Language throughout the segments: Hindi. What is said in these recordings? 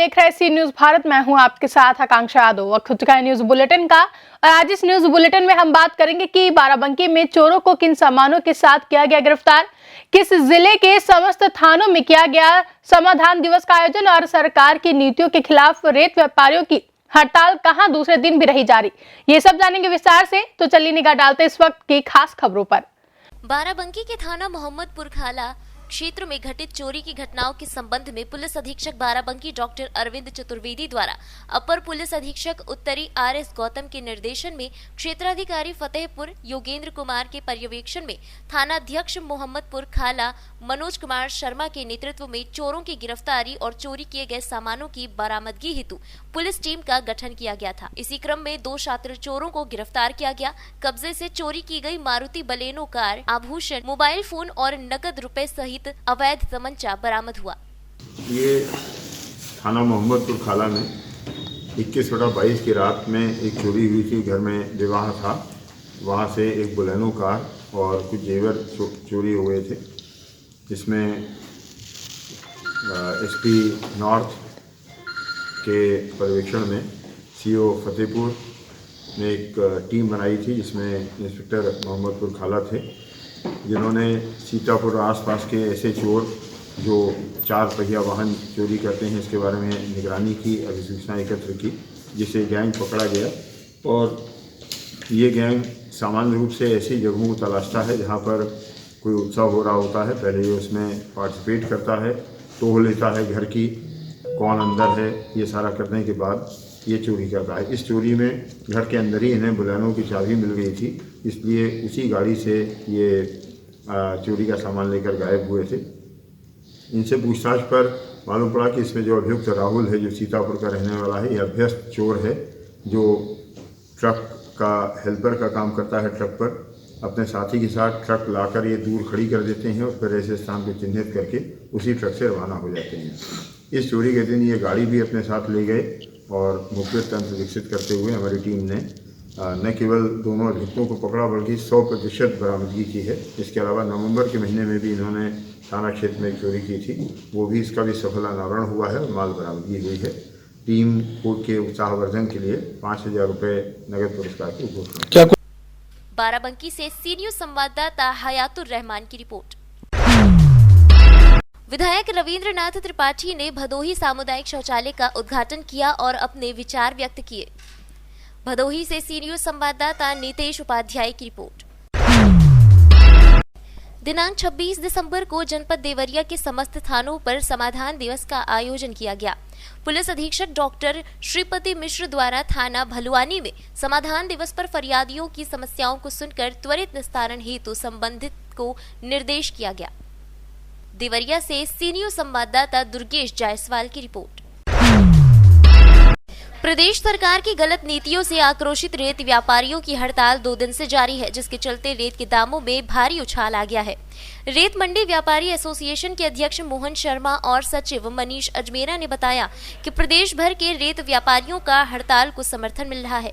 देख रहे हैं सी न्यूज भारत। मैं हूं आपके साथ आकांक्षा यादव। वक्त हो चुका है न्यूज बुलेटिन का और आज इस न्यूज बुलेटिन में हम बात करेंगे कि बाराबंकी में चोरों को किन सामानों के साथ किया गया गिरफ्तार, किस जिले के समस्त थानों में किया गया समाधान दिवस का आयोजन और सरकार की नीतियों के खिलाफ रेत व्यापारियों की हड़ताल कहां दूसरे दिन भी रही जारी। ये सब जानेंगे विस्तार से, तो चलिए निगाह डालते इस वक्त की खास खबरों पर। बाराबंकी के थाना मोहम्मदपुर खाला क्षेत्र में घटित चोरी की घटनाओं के संबंध में पुलिस अधीक्षक बाराबंकी डॉक्टर अरविंद चतुर्वेदी द्वारा अपर पुलिस अधीक्षक उत्तरी RS गौतम के निर्देशन में क्षेत्राधिकारी फतेहपुर योगेंद्र कुमार के पर्यवेक्षण में थानाध्यक्ष मोहम्मदपुर खाला मनोज कुमार शर्मा के नेतृत्व में चोरों की गिरफ्तारी और चोरी किए गए सामानों की बरामदगी हेतु पुलिस टीम का गठन किया गया था। इसी क्रम में 2 छात्र चोरों को गिरफ्तार किया गया। कब्जे से चोरी की गई मारुति बलेनो कार, आभूषण, मोबाइल फोन और नकद रुपए सहित अवैध तमंचा बरामद हुआ। ये थाना मोहम्मदपुर खाला में 21/22 की रात में एक चोरी हुई थी। घर में विवाह था, वहाँ से एक बोलेनो कार और कुछ जेवर चोरी हो गए थे। जिसमें SP नॉर्थ के पर्यवेक्षण में CO फतेहपुर ने एक टीम बनाई थी, जिसमें इंस्पेक्टर मोहम्मदपुर खाला थे, जिन्होंने सीतापुर आसपास के ऐसे चोर जो 4 पहिया वाहन चोरी करते हैं इसके बारे में निगरानी की, अभिसूचना एकत्र की, जिससे गैंग पकड़ा गया। और ये गैंग सामान्य रूप से ऐसी जगहों को तलाशता है जहाँ पर कोई उत्सव हो रहा होता है। पहले ये उसमें पार्टिसिपेट करता है, टोह लेता है घर की, कौन अंदर है, ये सारा करने के बाद ये चोरी करता है। इस चोरी में घर के अंदर ही इन्हें बुलेनो की चाबी मिल गई थी, इसलिए उसी गाड़ी से ये चोरी का सामान लेकर गायब हुए थे। इनसे पूछताछ पर मालूम पड़ा कि इसमें जो अभियुक्त राहुल है, जो सीतापुर का रहने वाला है, ये अभ्यस्त चोर है, जो ट्रक का हेल्पर का काम करता है। ट्रक पर अपने साथी के साथ ट्रक लाकर ये दूर खड़ी कर देते हैं और फिर ऐसे स्थान को चिन्हित करके उसी ट्रक से रवाना हो जाते हैं। इस चोरी के दिन ये गाड़ी भी अपने साथ ले गए और मुखबिर तंत्र विकसित करते हुए हमारी टीम ने न केवल दोनों अभियुक्तों को पकड़ा बल्कि 100% बरामदगी की है। इसके अलावा नवंबर के महीने में भी इन्होंने थाना क्षेत्र में एक चोरी की थी, वो भी इसका भी सफल अनावरण हुआ है और माल बरामदगी हुई है। टीम कोर्ट के उत्साहवर्धन के लिए 5000 रुपये नगद पुरस्कार की घोषणा। बाराबंकी से सी न्यूज संवाददाता हयातुर रहमान की रिपोर्ट। विधायक रविंद्रनाथ त्रिपाठी ने भदोही सामुदायिक शौचालय का उद्घाटन किया और अपने विचार व्यक्त किए। भदोही से सी न्यूज संवाददाता नीतेश उपाध्याय की रिपोर्ट। दिनांक 26 दिसंबर को जनपद देवरिया के समस्त थानों पर समाधान दिवस का आयोजन किया गया। पुलिस अधीक्षक डॉक्टर श्रीपति मिश्र द्वारा थाना भलुआनी में समाधान दिवस पर फरियादियों की समस्याओं को सुनकर त्वरित निस्तारण हेतु संबंधित को निर्देश किया गया। देवरिया से सी न्यूज संवाददाता दुर्गेश जायसवाल की रिपोर्ट। प्रदेश सरकार की गलत नीतियों से आक्रोशित रेत व्यापारियों की हड़ताल 2 दिन से जारी है, जिसके चलते रेत के दामों में भारी उछाल आ गया है। रेत मंडी व्यापारी एसोसिएशन के अध्यक्ष मोहन शर्मा और सचिव मनीष अजमेरा ने बताया कि प्रदेश भर के रेत व्यापारियों का हड़ताल को समर्थन मिल रहा है।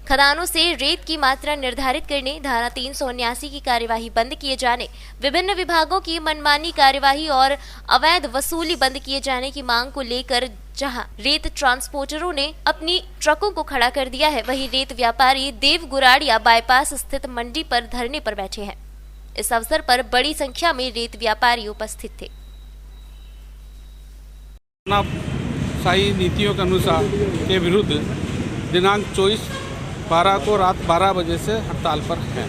खदानों से रेत की मात्रा निर्धारित करने, धारा 379 की कार्यवाही बंद किए जाने, विभिन्न विभागों की मनमानी कार्यवाही और अवैध वसूली बंद किए जाने की मांग को लेकर जहां रेत ट्रांसपोर्टरों ने अपनी ट्रकों को खड़ा कर दिया है, वहीं रेत व्यापारी देव गुराड़िया बाईपास स्थित मंडी पर धरने पर बैठे हैं। इस अवसर पर बड़ी संख्या में रेत व्यापारी उपस्थित थे। शाही नीतियों के अनुसार के विरुद्ध दिनांक 24/12 को रात 12 बजे से हड़ताल पर है।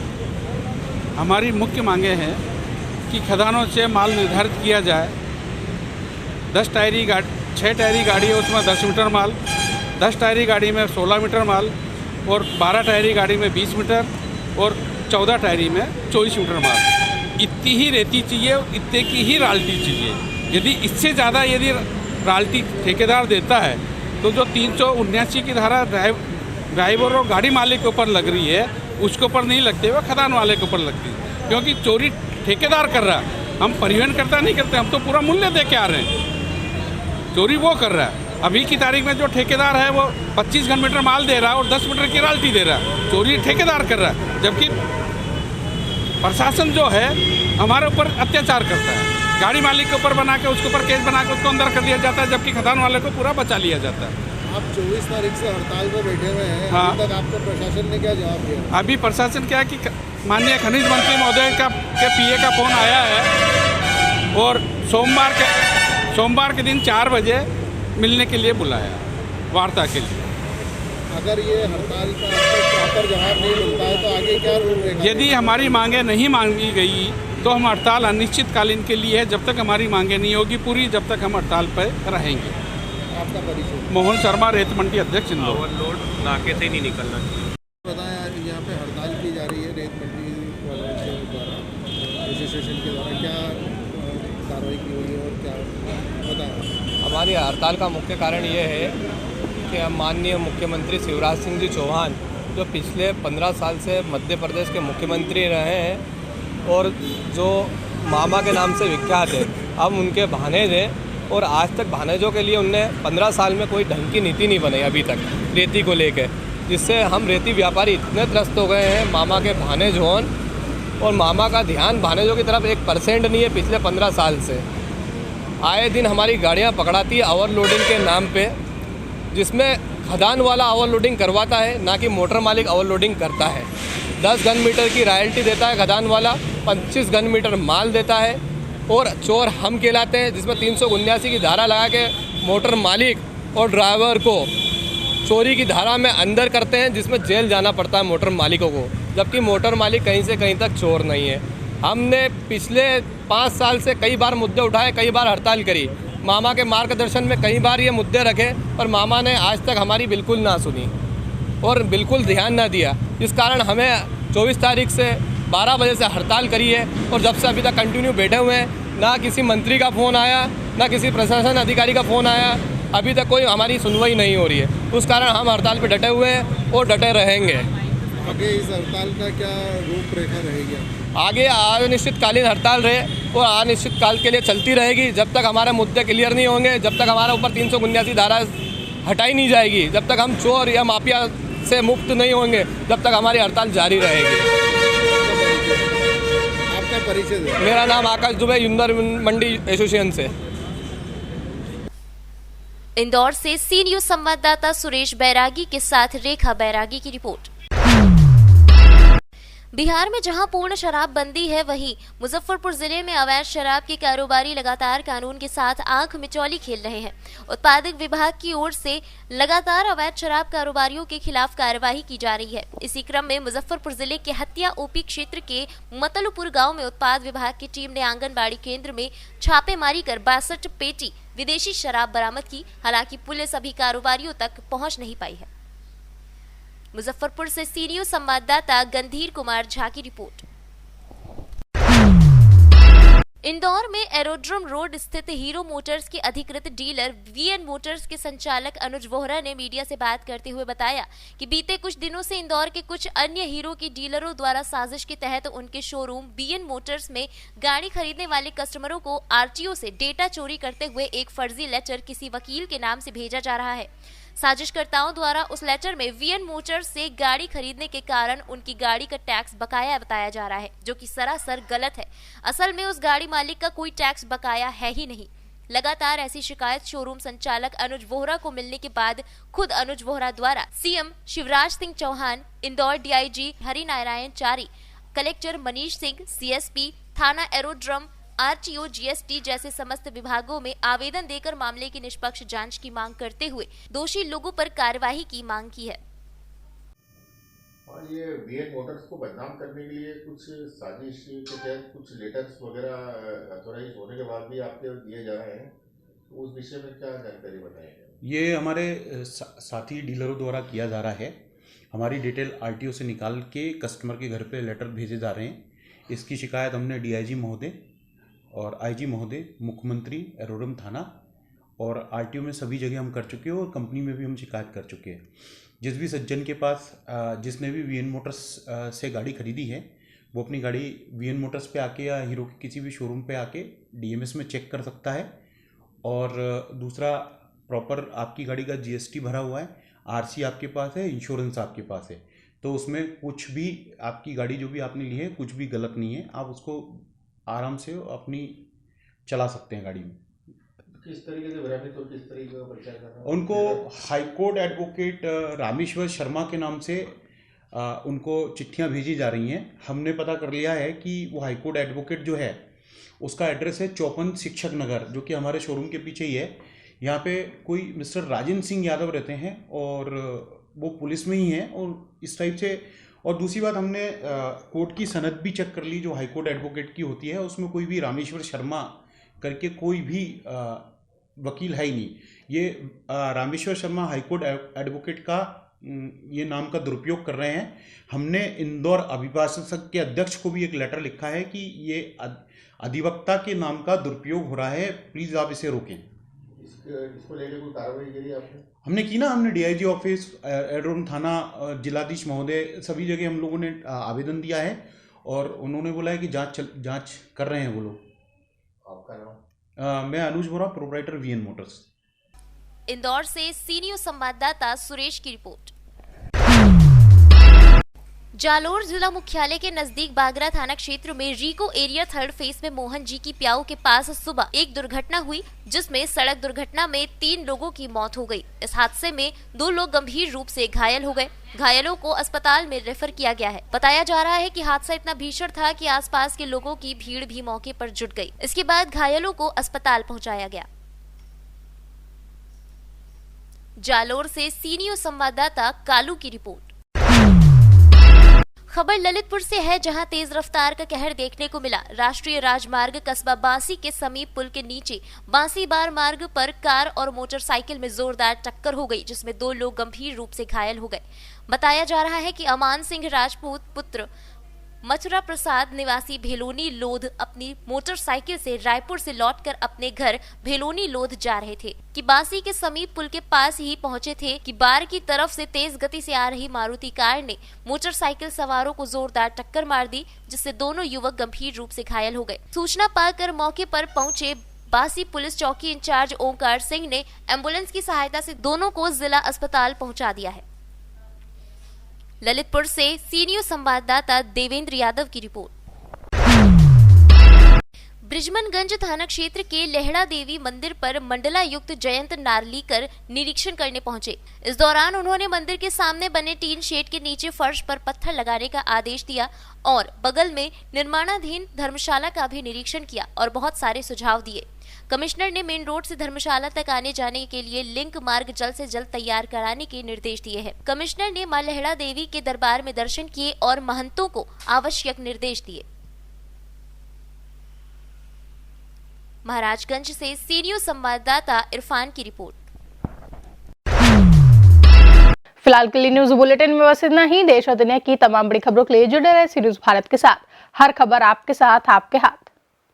हमारी मुख्य मांगे हैं कि खदानों से माल निर्धारित किया जाए। 6 टायरी गाड़ी है, उसमें 10 मीटर माल, 10 टायरी गाड़ी में 16 मीटर माल और 12 टायरी गाड़ी में 20 मीटर और 14 टायरी में 24 मीटर माल। इतनी ही रेती चाहिए, इतने की ही रॉयल्टी चाहिए। यदि इससे ज़्यादा यदि रॉयल्टी ठेकेदार देता है तो जो 379 की धारा ड्राइवर और गाड़ी मालिक के ऊपर लग रही है, उसके ऊपर नहीं लगते हुए खदान वाले के ऊपर लगती है, क्योंकि चोरी ठेकेदार कर रहा है। हम परिवहन करता नहीं करते, हम तो पूरा मूल्य दे के आ रहे हैं। चोरी वो कर रहा है। अभी की तारीख में जो ठेकेदार है वो 25 घन मीटर माल दे रहा है और 10 मीटर की रॉयल्टी दे रहा है। चोरी ठेकेदार कर रहा है, जबकि प्रशासन जो है हमारे ऊपर अत्याचार करता है। गाड़ी मालिक के ऊपर बना के उसके ऊपर केस बना के उसको अंदर कर दिया जाता है, जबकि खदान वाले को पूरा बचा लिया जाता है। आप 24 तारीख से हड़ताल पर बैठे हुए हैं, हाँ। अभी तक आपको प्रशासन ने क्या जवाब दिया? अभी प्रशासन क्या है कि माननीय खनिज मंत्री महोदय के पीए का फ़ोन आया है और सोमवार के दिन 4 बजे मिलने के लिए बुलाया, वार्ता के लिए। अगर ये हड़ताल का आपको प्रॉपर जवाब नहीं मिलता है तो आगे क्या रूपरेखा? यदि हमारी मांगें नहीं मांगी गई तो हम हड़ताल अनिश्चितकालीन के लिए है, जब तक हमारी मांगें नहीं होगी पूरी, जब तक हम हड़ताल पर रहेंगे। आपका परिचय? मोहन शर्मा, रेत मंडी अध्यक्ष इंदौर। ओवरलोड नाके से ही नहीं निकलना चाहिए। बताया यहाँ पे हड़ताल की जा रही है रेत मंडी वालों के द्वारा, एसोसिएशन के द्वारा, क्या कार्रवाई की हुई है और क्या बताया? हमारी हड़ताल का मुख्य कारण ये है कि हम माननीय मुख्यमंत्री शिवराज सिंह जी चौहान, जो पिछले 15 साल से मध्य प्रदेश के मुख्यमंत्री रहे हैं और जो मामा के नाम से विख्यात है, हम उनके भानेज हैं और आज तक भानेजों के लिए उनने 15 साल में कोई ढंग की नीति नहीं बनाई अभी तक रेती को लेकर, जिससे हम रेती व्यापारी इतने त्रस्त हो गए हैं मामा के भानेज होन, और मामा का ध्यान भानेजों की तरफ 1% नहीं है पिछले 15 साल से। आए दिन हमारी गाड़ियां पकड़ाती है ओवरलोडिंग के नाम पे, जिसमें खदान वाला ओवरलोडिंग करवाता है, ना कि मोटर मालिक ओवरलोडिंग करता है। 10 घन मीटर की रॉयल्टी देता है खदान वाला, 25 घन मीटर माल देता है और चोर हम कहलाते हैं, जिसमें 379 की धारा लगा के मोटर मालिक और ड्राइवर को चोरी की धारा में अंदर करते हैं, जिसमें जेल जाना पड़ता है मोटर मालिकों को, जबकि मोटर मालिक कहीं से कहीं तक चोर नहीं है। हमने पिछले 5 साल से कई बार मुद्दे उठाए, कई बार हड़ताल करी, मामा के मार्गदर्शन में कई बार ये मुद्दे रखे, पर मामा ने आज तक हमारी बिल्कुल ना सुनी और बिल्कुल ध्यान ना दिया। इस कारण हमें 24 तारीख से 12 बजे से हड़ताल करी है और जब से अभी तक कंटिन्यू बैठे हुए हैं। ना किसी मंत्री का फ़ोन आया, ना किसी प्रशासन अधिकारी का फ़ोन आया, अभी तक कोई हमारी सुनवाई नहीं हो रही है। उस कारण हम हड़ताल पर डटे हुए हैं और डटे रहेंगे। आगे इस हड़ताल का क्या रूपरेखा रहेगी? आगे अनिश्चितकालीन हड़ताल रहे और अनिश्चितकाल के लिए चलती रहेगी, जब तक हमारे मुद्दे क्लियर नहीं होंगे, जब तक हमारे ऊपर 379 धारा हटाई नहीं जाएगी, जब तक हम चोर या माफिया से मुक्त नहीं होंगे, जब तक हमारी हड़ताल जारी रहेगी। आपका परिचय दें। मेरा नाम आकाश दुबे, इंदौर मंडी एसोसिएशन से। इंदौर से सी न्यूज संवाददाता सुरेश बैरागी के साथ रेखा बैरागी की रिपोर्ट। बिहार में जहां पूर्ण शराबबंदी है, वहीं मुजफ्फरपुर जिले में अवैध शराब के कारोबारी लगातार कानून के साथ आंख मिचौली खेल रहे हैं। उत्पादक विभाग की ओर से लगातार अवैध शराब कारोबारियों के खिलाफ कार्रवाई की जा रही है। इसी क्रम में मुजफ्फरपुर जिले के हत्या ओपी क्षेत्र के मतलुपुर गांव में उत्पाद विभाग की टीम ने आंगनबाड़ी केंद्र में छापेमारी कर 62 पेटी विदेशी शराब बरामद की। हालांकि पुलिस अभी कारोबारियों तक पहुंच नहीं पाई है। मुजफ्फरपुर से सी न्यूज संवाददाता गंधीर कुमार झा की रिपोर्ट। इंदौर में एरोड्रम रोड स्थित हीरो मोटर्स के अधिकृत डीलर वीएन मोटर्स के संचालक अनुज वोहरा ने मीडिया से बात करते हुए बताया कि बीते कुछ दिनों से इंदौर के कुछ अन्य हीरो के डीलरों द्वारा साजिश के तहत उनके शोरूम वीएन मोटर्स में गाड़ी खरीदने वाले कस्टमरों को आरटीओ से डेटा चोरी करते हुए एक फर्जी लेटर किसी वकील के नाम से भेजा जा रहा है। साजिशकर्ताओं द्वारा उस लेटर में वीएन मोटर्स से गाड़ी खरीदने के कारण उनकी गाड़ी का टैक्स बकाया बताया जा रहा है, जो कि सरासर गलत है। असल में उस गाड़ी मालिक का कोई टैक्स बकाया है ही नहीं। लगातार ऐसी शिकायत शोरूम संचालक अनुज वोहरा को मिलने के बाद खुद अनुज वोहरा द्वारा CM Shivraj Singh Chauhan, Indore DIG Harinarayan Chari, collector Manish Singh, CSP थाना एरोड्रम, आरटीओ, जीएसटी जैसे समस्त विभागों में आवेदन देकर मामले की निष्पक्ष जांच की मांग करते हुए दोषी लोगों पर कार्यवाही की मांग की है। और ये वीएन मोटर्स को बदनाम करने के लिए कुछ साजिश के तहत कुछ लेटर्स वगैरह ऑथोराइज होने के बाद भी आपके दिए जा रहे हैं, तो उस विषय में क्या जानकारी बताएंगे? ये हमारे साथी डीलरों द्वारा किया जा रहा है। हमारी डिटेल आरटीओ से निकाल के कस्टमर के घर पे लेटर भेजे जा रहे हैं। इसकी शिकायत हमने डीआईजी महोदय और आईजी महोदय, मुख्यमंत्री, एरोड्रम थाना और आरटीओ में सभी जगह हम कर चुके हैं और कंपनी में भी हम शिकायत कर चुके हैं। जिस भी सज्जन के पास जिसने भी वीएन मोटर्स से गाड़ी खरीदी है, वो अपनी गाड़ी वीएन मोटर्स पे आके या हीरो के किसी भी शोरूम पे आके डीएमएस में चेक कर सकता है। और दूसरा, प्रॉपर आपकी गाड़ी का जीएसटी भरा हुआ है, आरसी आपके पास है, इंश्योरेंस आपके पास है, तो उसमें कुछ भी आपकी गाड़ी जो भी आपने ली है कुछ भी गलत नहीं है। आप उसको आराम से अपनी चला सकते हैं गाड़ी में। किस तरीके से भ्रमित और किस तरीके का प्रचार करना? उनको हाईकोर्ट एडवोकेट रामेश्वर शर्मा के नाम से उनको चिट्ठियां भेजी जा रही हैं। हमने पता कर लिया है कि वो हाईकोर्ट एडवोकेट जो है उसका एड्रेस है 54 शिक्षक नगर, जो कि हमारे शोरूम के पीछे ही है। यहाँ पे कोई मिस्टर राजेंद्र सिंह यादव रहते हैं और वो पुलिस में ही हैं और इस टाइप से। और दूसरी बात, हमने कोर्ट की सनद भी चेक कर ली जो हाईकोर्ट एडवोकेट की होती है, उसमें कोई भी रामेश्वर शर्मा करके कोई भी वकील है ही नहीं। ये रामेश्वर शर्मा हाईकोर्ट एडवोकेट का ये नाम का दुरुपयोग कर रहे हैं। हमने इंदौर अभिभाषक के अध्यक्ष को भी एक लेटर लिखा है कि ये अधिवक्ता के नाम का दुरुपयोग हो रहा है, प्लीज़ आप इसे रोकें। इसको लेकर कोई कार्रवाई करी आपने? हमने की ना, हमने डीआईजी ऑफिस, एडरोन थाना, जिलाधीश महोदय, सभी जगह हम लोगों ने आवेदन दिया है और उन्होंने बोला है कि जांच कर रहे हैं वो लोग। आपका नाम? मैं अनुज बोरा, प्रोप्राइटर वीएन मोटर्स। इंदौर से सीनियर संवाददाता सुरेश की रिपोर्ट। जालोर जिला मुख्यालय के नजदीक बागरा थाना क्षेत्र में रीको एरिया 3rd फेज में मोहन जी की प्याऊ के पास सुबह एक दुर्घटना हुई, जिसमें सड़क दुर्घटना में 3 लोगों की मौत हो गई। इस हादसे में 2 लोग गंभीर रूप से घायल हो गए। घायलों को अस्पताल में रेफर किया गया है। बताया जा रहा है कि हादसा इतना भीषण था कि आसपास के लोगों की भीड़ भी मौके पर जुट गई। इसके बाद घायलों को अस्पताल पहुंचाया गया। जालोर से सीनियर संवाददाता कालू की रिपोर्ट। खबर ललितपुर से है, जहां तेज रफ्तार का कहर देखने को मिला। राष्ट्रीय राजमार्ग कस्बा बांसी के समीप पुल के नीचे बांसी बार मार्ग पर कार और मोटरसाइकिल में जोरदार टक्कर हो गई, जिसमें 2 लोग गंभीर रूप से घायल हो गए। बताया जा रहा है कि अमान सिंह राजपूत पुत्र मथुरा प्रसाद निवासी भेलोनी लोध अपनी मोटरसाइकिल से रायपुर से लौटकर अपने घर भेलोनी लोध जा रहे थे कि बांसी के समीप पुल के पास ही पहुंचे थे कि बार की तरफ से तेज गति से आ रही मारुति कार ने मोटरसाइकिल सवारों को जोरदार टक्कर मार दी, जिससे दोनों युवक गंभीर रूप से घायल हो गए। सूचना पाकर मौके पर पहुंचे बांसी पुलिस चौकी इंचार्ज ओंकार सिंह ने एम्बुलेंस की सहायता से दोनों को जिला अस्पताल पहुंचा दिया है। ललितपुर से सीनियर संवाददाता देवेंद्र यादव की रिपोर्ट। ब्रिजमनगंज थाना क्षेत्र के लेहड़ा देवी मंदिर पर मंडलायुक्त जयंत नार्लीकर निरीक्षण करने पहुंचे। इस दौरान उन्होंने मंदिर के सामने बने टीन शेड के नीचे फर्श पर पत्थर लगाने का आदेश दिया और बगल में निर्माणाधीन धर्मशाला का भी निरीक्षण किया और बहुत सारे सुझाव दिए। कमिश्नर ने मेन रोड से धर्मशाला तक आने जाने के लिए लिंक मार्ग जल्द से जल्द तैयार कराने के निर्देश दिए हैं। कमिश्नर ने मां लेहड़ा देवी के दरबार में दर्शन किए और महंतों को आवश्यक निर्देश दिए। महाराजगंज से सीनियर संवाददाता इरफान की रिपोर्ट। फिलहाल के लिए न्यूज बुलेटिन में बस इतना ही। देश और दुनिया की तमाम बड़ी खबरों के लिए जुड़े रहे सी न्यूज भारत के साथ। हर खबर आपके साथ, आपके हाथ।